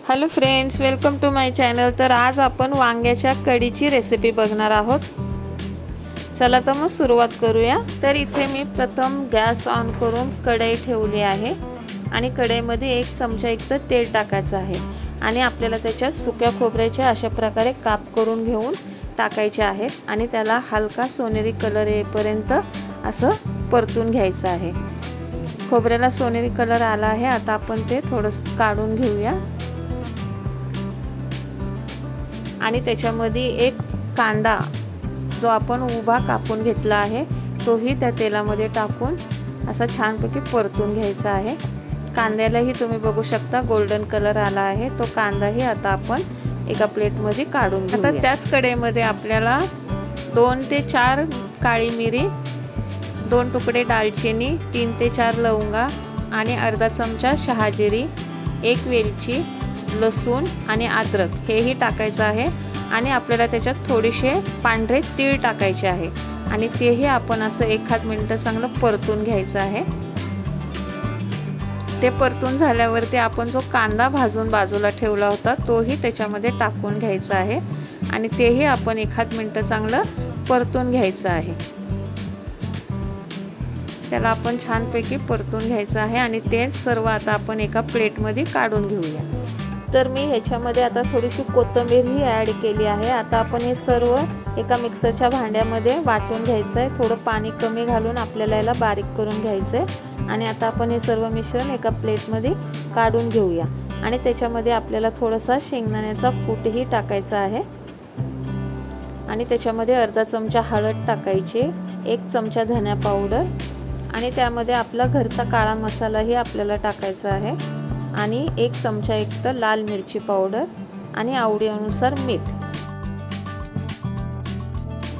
Hello friends, welcome to my channel. तर आज आपण वांग्याच्या कढीची रेसिपी बघणार आहोत। चला तर मग सुरुवात करूया। तर इथे मी प्रथम गॅस ऑन करून कढई ठेवली आहे आणि कढईमध्ये 1 चमचा इतकं तेल टाकायचं आहे आणि आपल्याला त्याच्यात सुक्या खोबऱ्याचे अशा प्रकारे काप करून घेऊन टाकायचे आहेत आणि त्याला हलका सोनेरी कलर येईपर्यंत असं परतून घ्यायचं आहे। खोबऱ्याला सोनेरी कलर आला आहे, आता आपण ते थोडंसं काढून घेऊया आणि त्याच्यामध्ये 1 कांदा जो आपण उभा कापून घेतला आहे तोही त्या तेलामध्ये टाकून असा छानपैकी परतून घ्यायचा आहे। कांद्यालाही तुम्ही बघू शकता गोल्डन कलर आला आहे। तो कांदाही आता आपण एका प्लेटमध्ये काढून घेऊया। आता त्याच कढईमध्ये आपल्याला 2 ते 4 काळी मिरी, 2 तुकडे दालचिनी, 3 ते 4 लवंगा आणि अर्धा चमचा शहाजिरी, 1 वेलची, लसूण आणि अद्रक हेही टाकायचं आहे आणि आपल्याला त्याच्यात थोडेसे पांढरे तीळ टाकायचे आहे आणि तेही आपण असं 1 मिनिट चांगलं परतून घ्यायचं आहे। ते परतून झाल्यावरती आपण जो कांदा भाजून बाजूला ठेवला होता तोही त्याच्यामध्ये टाकून घ्यायचा आहे आणि तेही आपण 1 मिनिट चांगलं परतून घ्यायचं आहे। त्याला आपण छानपैकी परतून घ्यायचं आहे आणि ते सर्व आता आपण एका प्लेटमध्ये काढून घेऊया। तर मी ह्याच्यामध्ये आता थोडीशी कोथिंबीर ही ॲड केली आहे। आता आपण हे सर्व एका मिक्सरच्या भांड्यामध्ये वाटून घ्यायचं आहे। थोडं पाणी कमी घालून आपल्याला याला बारीक करून घ्यायचं आहे आणि आता आपण हे सर्व मिश्रण एका प्लेटमध्ये काढून घेऊया आणि त्याच्यामध्ये आपल्याला थोडासा शेंगदाण्याचा कूटही टाकायचा आहे आणि त्याच्यामध्ये अर्धा चमचा हळद टाकायची, 1 चमचा धना पावडर आणि त्यामध्ये आपला घरचा काळा मसालाही आपल्याला टाकायचा आहे आणि 1 चमचा इतकं लाल मिरची पावडर आणि आवडीनुसार मीठ।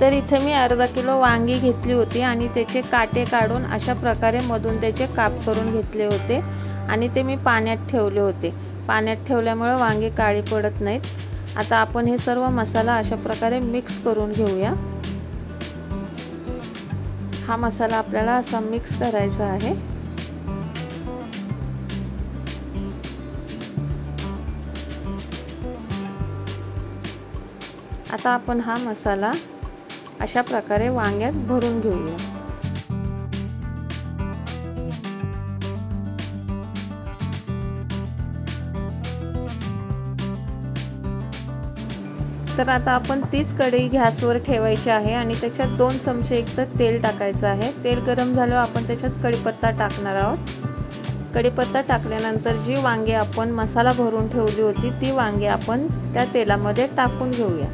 तर इथे मी अर्धा किलो वांगी घेतली होती आणि त्याचे काटे काढून अशा प्रकारे मधून त्याचे काप करून घेतले होते आणि ते मी पाण्यात ठेवले होते। पाण्यात ठेवल्यामुळे वांगे काळे पडत नाहीत। आता आपण हे सर्व मसाला अशा प्रकारे मिक्स करून घेऊया। हा मसाला आपल्याला असा मिक्स करायचा आहे। आता आपण हा मसाला अशा प्रकारे वांग्यात भरून घेऊया। तर आता आपण तीच कढई गॅसवर ठेवायची आहे आणि त्याच्यात 2 चमचे इतकं तेल टाकायचं आहे। तेल गरम झाल्यावर आपण त्याच्यात कढीपत्ता टाकणार आहोत। कढीपत्ता टाकल्यानंतर जी वांगी आपण मसाला भरून ठेवली होती ती वांगी आपण त्या तेलामध्ये टाकून घेऊया।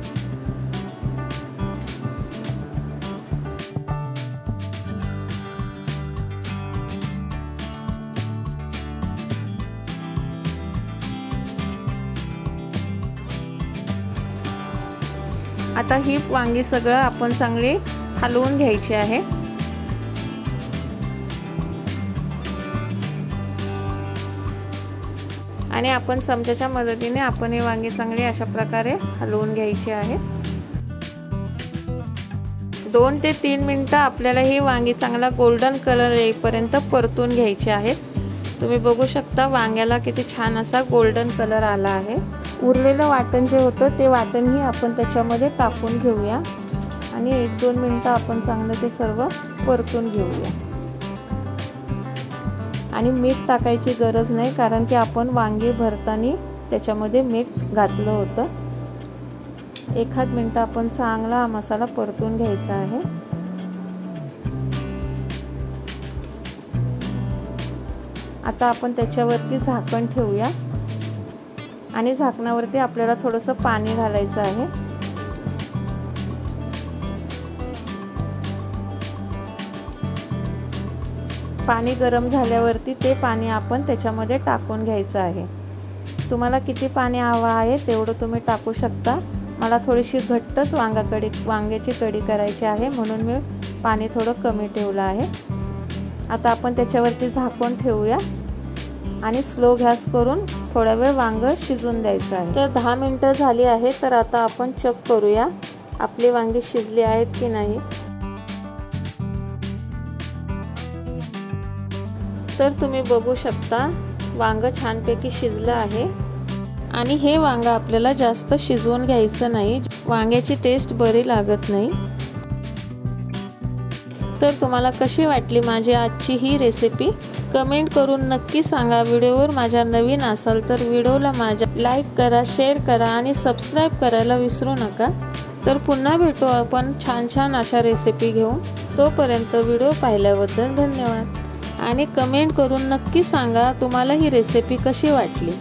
आता ही वांगी सगळं आपण चांगली हलवून घ्यायची आहे आणि आपण चमच्याच्या मदतीने आपण हे वांगी चांगली अशा प्रकारे हलवून घ्यायची आहे। 2 ते 3 मिनिटं आपल्याला ही वांगी चांगला गोल्डन कलर येईपर्यंत परतून घ्यायची आहेत। तुम्ही बघू शकता वांग्याला किती छान असा गोल्डन कलर आला आहे। उरलेलं वाटण जे होतं ते वाटणही आपण त्याच्यामध्ये टाकून घेऊया आणि 1-2 मिनिटं आपण चांगलं ते सर्व परतून घेऊया आणि मीठ टाकायची गरज नाही कारण की आपण वांगी भरताना त्याच्यामध्ये मीठ घातलं होतं। 1 मिनिट आपण चांगला हा मसाला परतून घ्यायचा आहे। आता आपण त्याच्यावरती झाकण ठेवूया आणि झाकणावरती आपल्याला थोडंसं पाणी घालायचं आहे। पाणी गरम झाल्यावरती ते पाणी आपण त्याच्यामध्ये टाकून घ्यायचं आहे। तुम्हाला किती पाणी हवं आहे तेवढं तुम्ही टाकू शकता। मला थोडीशी घट्टच वांग्याची कढी करायची आहे म्हणून मी पाणी थोडं कमी ठेवलं आहे। आता आपण त्याच्यावरती झाकून ठेवूया आणि स्लो गॅस करून थोडा वेळ वांग शिजून द्यायचं आहे। तर 10 मिनिटं झाली आहे। तर आता आपण चेक करूया आपली वांगी शिजली आहेत की नाही। तर तुम्ही बघू शकता वांग छानपैकी शिजलं आहे आणि हे वांग आपल्याला जास्त शिजवून घ्यायचं नाही, वांग्याची टेस्ट बरी लागत नाही। तर तुम्हाला कशी वाटली माझी आजची ही रेसिपी कमेंट करून नक्की सांगा। व्हिडिओवर माझ्या नवीन असाल तर व्हिडिओला माझ्या लाईक करा, शेअर करा आणि सबस्क्राईब करायला विसरू नका। तर पुन्हा भेटू आपण छान छान अशा रेसिपी घेऊन। तोपर्यंत व्हिडिओ पाहिल्याबद्दल धन्यवाद आणि कमेंट करून नक्की सांगा तुम्हाला ही रेसिपी कशी वाटली।